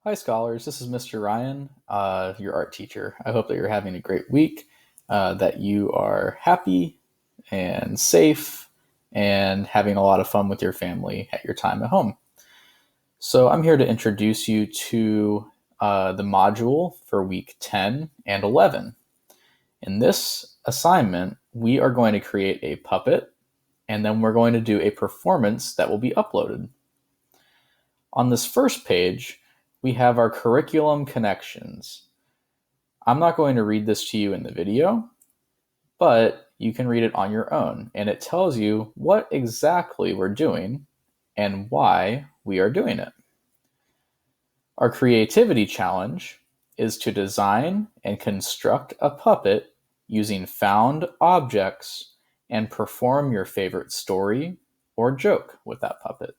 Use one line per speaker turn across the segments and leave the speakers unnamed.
Hi, scholars. This is Mr. Ryan, your art teacher. I hope that you're having a great week, that you are happy and safe, and having a lot of fun with your family at your time at home. So, I'm here to introduce you to the module for week 10 and 11. In this assignment, we are going to create a puppet, and then we're going to do a performance that will be uploaded. On this first page, we have our curriculum connections. I'm not going to read this to you in the video, but you can read it on your own, and it tells you what exactly we're doing and why we are doing it. Our creativity challenge is to design and construct a puppet using found objects and perform your favorite story or joke with that puppet.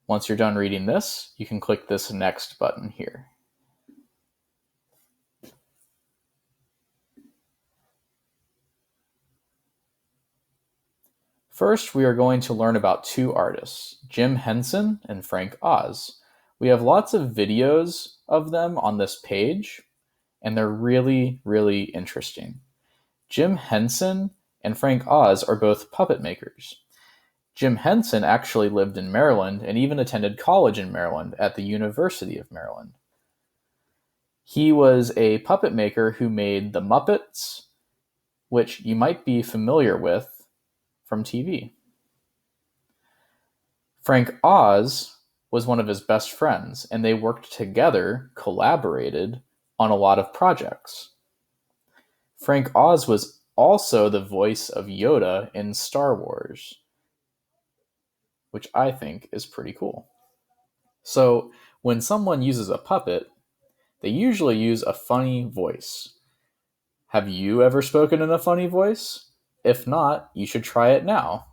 Once you're done reading this, you can click this next button here. First, we are going to learn about two artists, Jim Henson and Frank Oz. We have lots of videos of them on this page, and they're really, really interesting. Jim Henson and Frank Oz are both puppet makers. Jim Henson actually lived in Maryland and even attended college in Maryland at the University of Maryland. He was a puppet maker who made The Muppets, which you might be familiar with from TV. Frank Oz was one of his best friends, and they worked together, collaborated on a lot of projects. Frank Oz was also the voice of Yoda in Star Wars, which I think is pretty cool. So, when someone uses a puppet, they usually use a funny voice. Have you ever spoken in a funny voice? If not, you should try it now.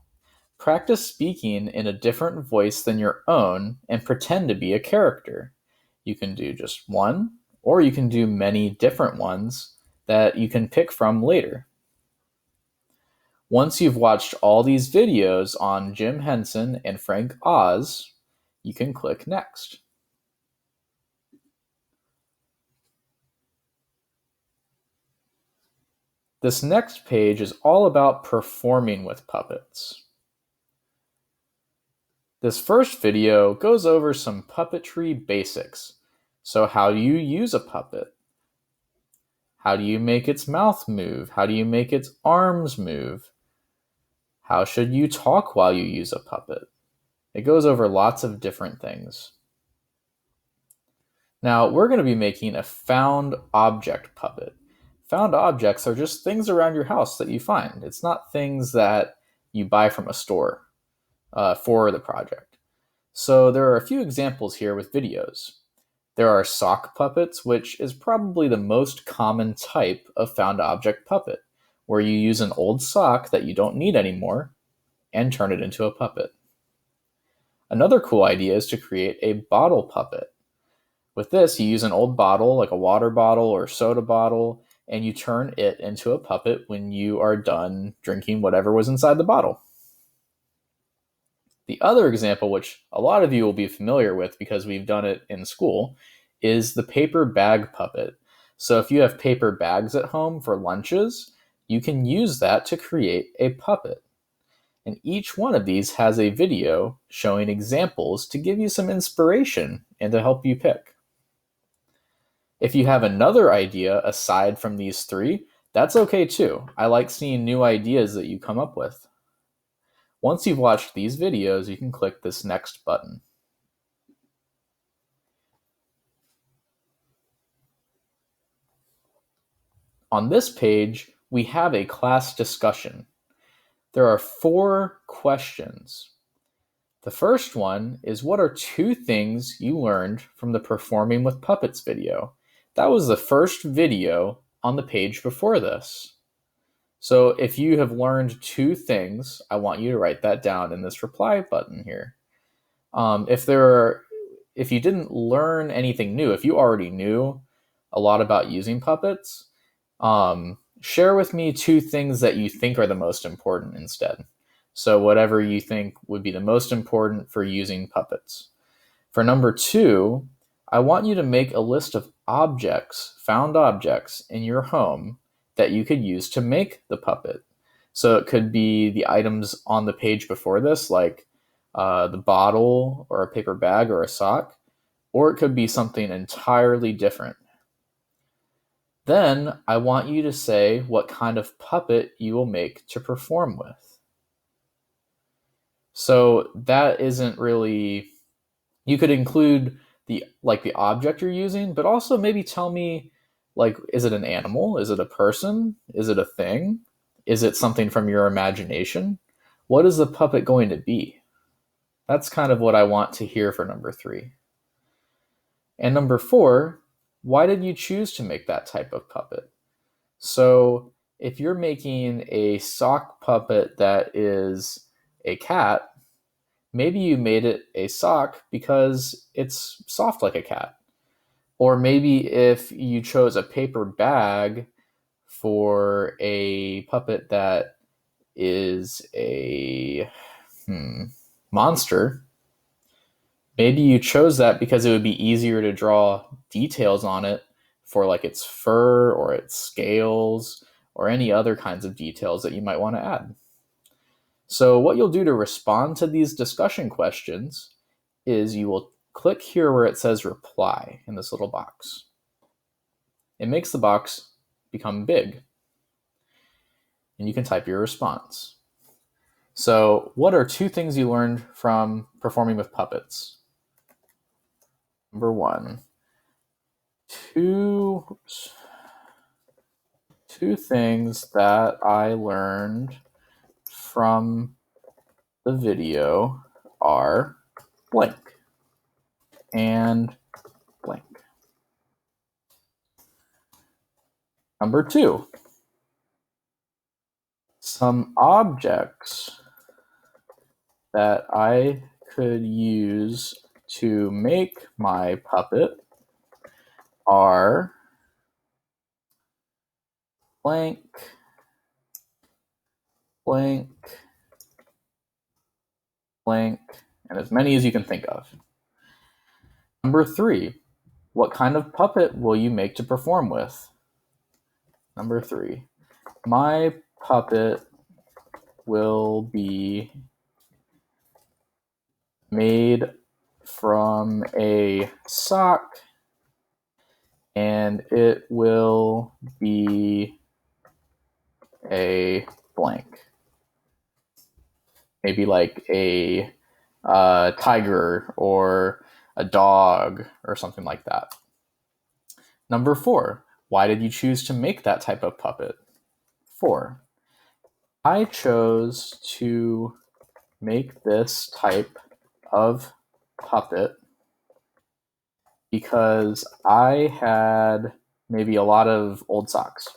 Practice speaking in a different voice than your own and pretend to be a character. You can do just one, or you can do many different ones that you can pick from later. Once you've watched all these videos on Jim Henson and Frank Oz, you can click Next. This next page is all about performing with puppets. This first video goes over some puppetry basics. So how do you use a puppet? How do you make its mouth move? How do you make its arms move? How should you talk while you use a puppet? It goes over lots of different things. Now, we're going to be making a found object puppet. Found objects are just things around your house that you find. It's not things that you buy from a store for the project. So there are a few examples here with videos. There are sock puppets, which is probably the most common type of found object puppet, where you use an old sock that you don't need anymore and turn it into a puppet. Another cool idea is to create a bottle puppet. With this, you use an old bottle, like a water bottle or soda bottle, and you turn it into a puppet when you are done drinking whatever was inside the bottle. The other example, which a lot of you will be familiar with because we've done it in school, is the paper bag puppet. So if you have paper bags at home for lunches, you can use that to create a puppet. And each one of these has a video showing examples to give you some inspiration and to help you pick. If you have another idea aside from these three, that's okay too. I like seeing new ideas that you come up with. Once you've watched these videos, you can click this next button. On this page, we have a class discussion. There are 4 questions. The first one is, what are 2 things you learned from the Performing with Puppets video? That was the first video on the page before this. So if you have learned 2 things, I want you to write that down in this reply button here. If you didn't learn anything new, if you already knew a lot about using puppets, share with me 2 things that you think are the most important instead. So whatever you think would be the most important for using puppets. For number 2, I want you to make a list of objects, found objects in your home that you could use to make the puppet. So it could be the items on the page before this, like the bottle or a paper bag or a sock, or it could be something entirely different. Then I want you to say what kind of puppet you will make to perform with. So that isn't really, you could include the object you're using, but also maybe tell me, like, is it an animal? Is it a person? Is it a thing? Is it something from your imagination? What is the puppet going to be? That's kind of what I want to hear for number 3. And number 4, why did you choose to make that type of puppet? So if you're making a sock puppet that is a cat, maybe you made it a sock because it's soft like a cat. Or maybe if you chose a paper bag for a puppet that is a monster, maybe you chose that because it would be easier to draw details on it for like its fur or its scales or any other kinds of details that you might want to add. So what you'll do to respond to these discussion questions is you will click here where it says reply in this little box. It makes the box become big, and you can type your response. So what are 2 things you learned from performing with puppets? Number 1, two things that I learned from the video are blank and blank. Number 2, some objects that I could use to make my puppet are blank, blank, blank, and as many as you can think of. Number 3, what kind of puppet will you make to perform with? Number 3, my puppet will be made from a sock, and it will be a blank. Maybe like a tiger or a dog or something like that. Number 4, why did you choose to make that type of puppet? 4, I chose to make this type of puppet because I had maybe a lot of old socks.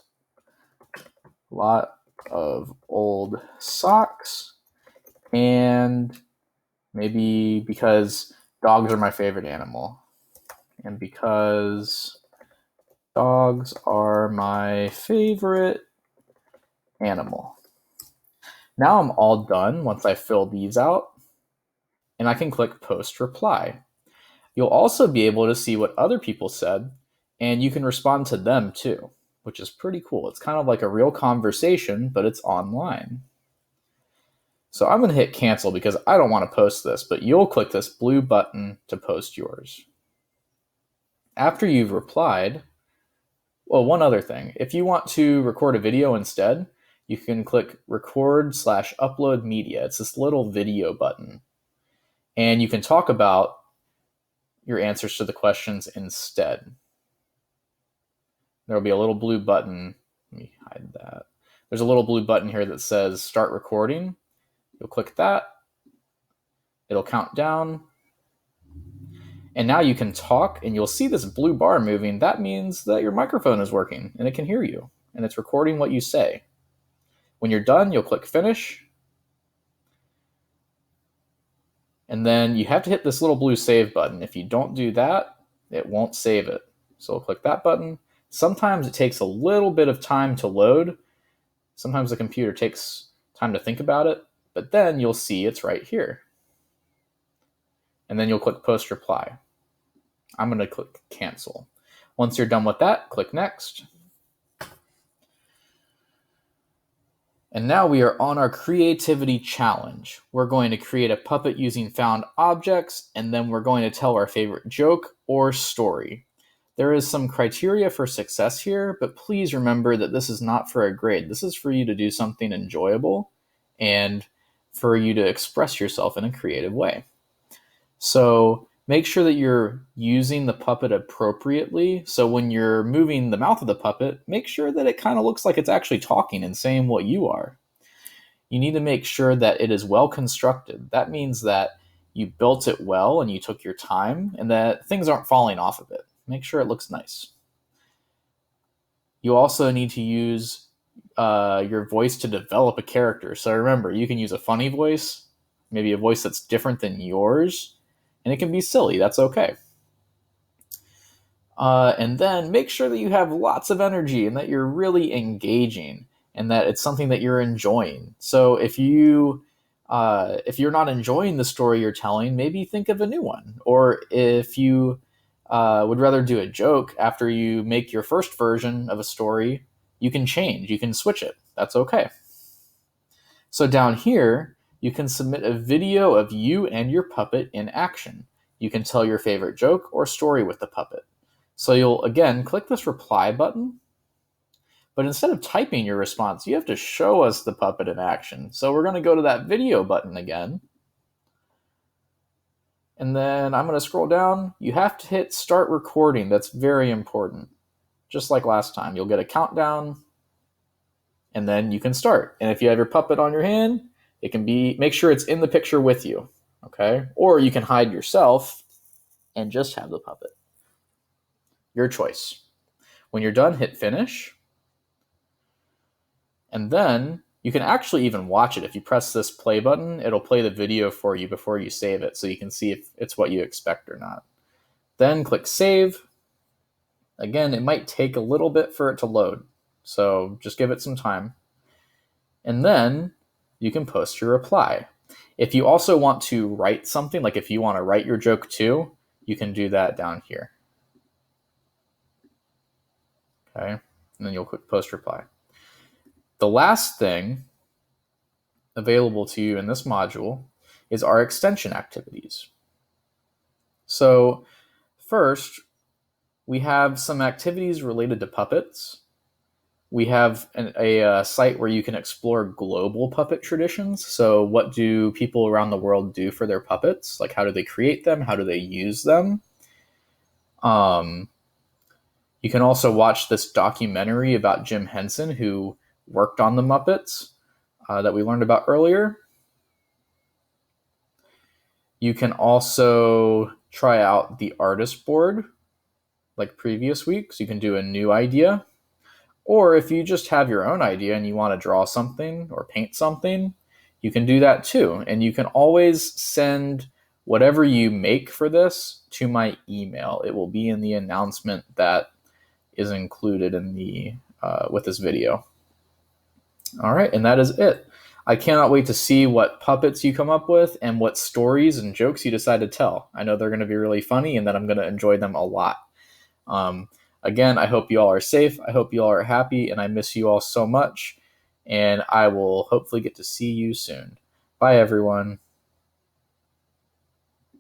And maybe because dogs are my favorite animal. And because dogs are my favorite animal. Now I'm all done once I fill these out, and I can click Post Reply. You'll also be able to see what other people said, and you can respond to them too, which is pretty cool. It's kind of like a real conversation, but it's online. So I'm going to hit cancel because I don't want to post this, but you'll click this blue button to post yours. After you've replied, well, one other thing. If you want to record a video instead, you can click record/upload media. It's this little video button. And you can talk about your answers to the questions instead. There will be a little blue button. Let me hide that. There's a little blue button here that says start recording. You'll click that. It'll count down. And now you can talk, and you'll see this blue bar moving. That means that your microphone is working, and it can hear you, and it's recording what you say. When you're done, you'll click finish. And then you have to hit this little blue save button. If you don't do that, it won't save it. So we'll click that button. Sometimes it takes a little bit of time to load. Sometimes the computer takes time to think about it, but then you'll see it's right here. and then you'll click post reply. I'm going to click cancel. Once you're done with that, click next. And now we are on our creativity challenge. We're going to create a puppet using found objects, and then we're going to tell our favorite joke or story. There is some criteria for success here, but please remember that this is not for a grade. This is for you to do something enjoyable and for you to express yourself in a creative way. So make sure that you're using the puppet appropriately. So when you're moving the mouth of the puppet, make sure that it kind of looks like it's actually talking and saying what you are. You need to make sure that it is well constructed. That means that you built it well and you took your time and that things aren't falling off of it. Make sure it looks nice. You also need to use your voice to develop a character. So remember, you can use a funny voice, maybe a voice that's different than yours, and it can be silly. That's okay. And then make sure that you have lots of energy and that you're really engaging and that it's something that you're enjoying. So if you're not enjoying the story you're telling, maybe think of a new one. Or if you would rather do a joke after you make your first version of a story, you can change, you can switch it. That's okay. So down here, you can submit a video of you and your puppet in action. You can tell your favorite joke or story with the puppet. So you'll, again, click this reply button, but instead of typing your response, you have to show us the puppet in action. So we're going to go to that video button again. And then I'm going to scroll down. You have to hit start recording. That's very important. Just like last time, you'll get a countdown and then you can start. And if you have your puppet on your hand, it can be, make sure it's in the picture with you, okay? Or you can hide yourself and just have the puppet. Your choice. When you're done, hit finish. And then you can actually even watch it. If you press this play button, it'll play the video for you before you save it, so you can see if it's what you expect or not. Then click save. Again, it might take a little bit for it to load, so just give it some time. And then you can post your reply. If you also want to write something, like if you want to write your joke too, you can do that down here. Okay, and then you'll click post reply. The last thing available to you in this module is our extension activities. So first, we have some activities related to puppets. We have a site where you can explore global puppet traditions. So what do people around the world do for their puppets? Like, how do they create them? How do they use them? You can also watch this documentary about Jim Henson, who worked on the Muppets that we learned about earlier. You can also try out the artist board like previous weeks. You can do a new idea. Or if you just have your own idea and you want to draw something or paint something, you can do that too. And you can always send whatever you make for this to my email. It will be in the announcement that is included in the with this video. All right, and that is it. I cannot wait to see what puppets you come up with and what stories and jokes you decide to tell. I know they're going to be really funny and that I'm going to enjoy them a lot. Again, I hope you all are safe. I hope you all are happy, and I miss you all so much. And I will hopefully get to see you soon. Bye, everyone.